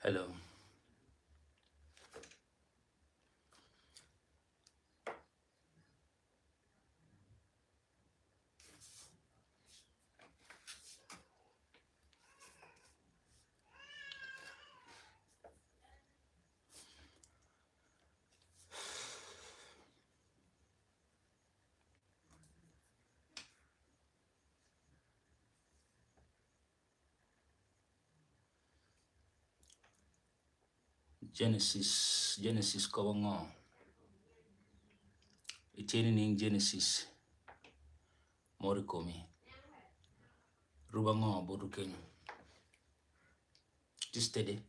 Hello. Genesis kawango. Itini ning Genesis. Morikomi. Rubango bodu Kenya. Steady.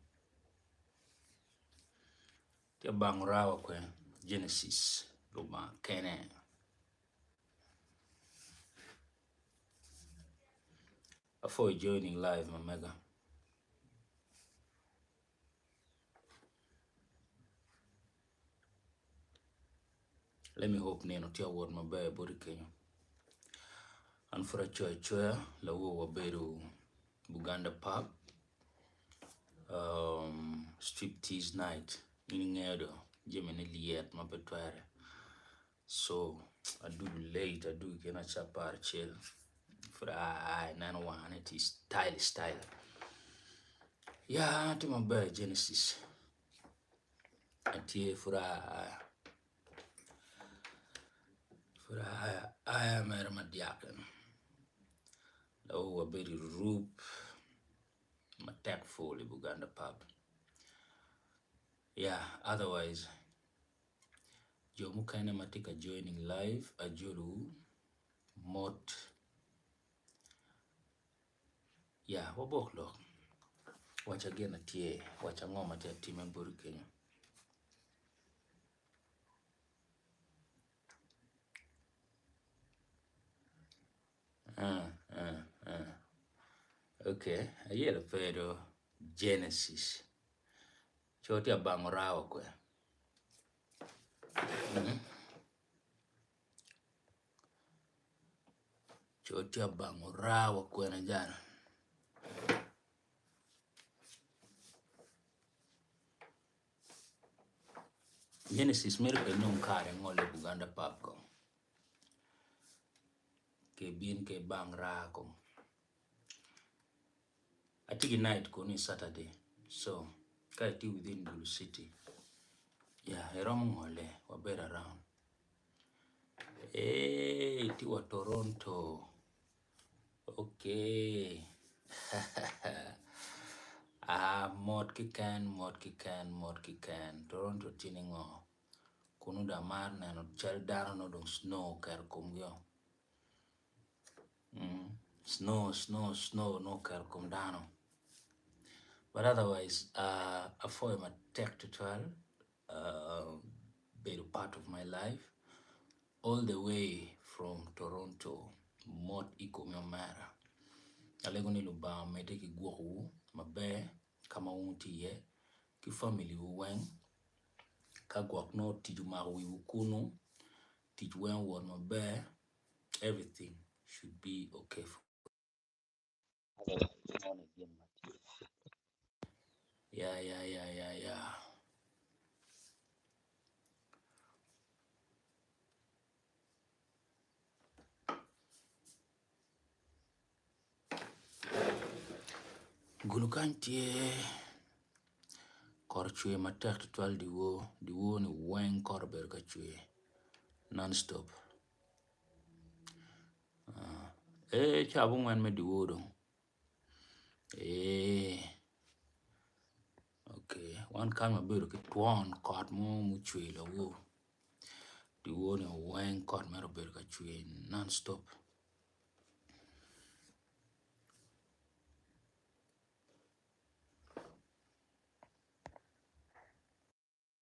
Tia bangurawa kwe Genesis. Ruba Kenya. Before joining live, my mega. Let me hope Neno tia word my baby bodu Kenya. And for a choya la wo waberu Buganda pub. Striptease night. Meaning edo. Jemini liet mapetware. So I do late, I do get a chapar chill. For I nan one it is style. Yeah, to my bird Genesis. And here for I am a Madiakan. Oh, a very roop. My tactful Buganda pub. Yeah, otherwise, Jomukaina Matika joining live, Ajuru, Mot. Yeah, wabok look. Watch again at ye, watch a moment at Tim and Buru Kenya. Okay, I hear the pedo Genesis. Chotia bangurawa kwe. Chotia bangurawa kwe na jana. Genesis mirke nung kare ngole Buganda pub ko. Ke bin ke bangra ko. I think night ko ni Saturday. So, kaiti within Bulu City. Yeah, erong ngole waber around. Hey, tiwa Toronto. Okay. Mod kikan. Toronto tiningo. Kunu da mar na no chal dano no dong snow kar kumgyo. Snow no kar kum dano. But otherwise, I find my tech tutorial, better part of my life, all the way from Toronto, Mod Ikomyomara. Alegoni luba mete ki guohu, mabe, kama unti ye, ki family uweng, ka guak no tiju mawi ukunu, tiju wen word mabe, everything should be okay for yeah. Gulukantie korchwe matek tual diwo ni weng korber kachwe non-stop. Chabung wen me diwo dong. Okay, one time I built a tuan caught more muchwe la wo. Diwo ni weng kor mero ber kachwe non-stop.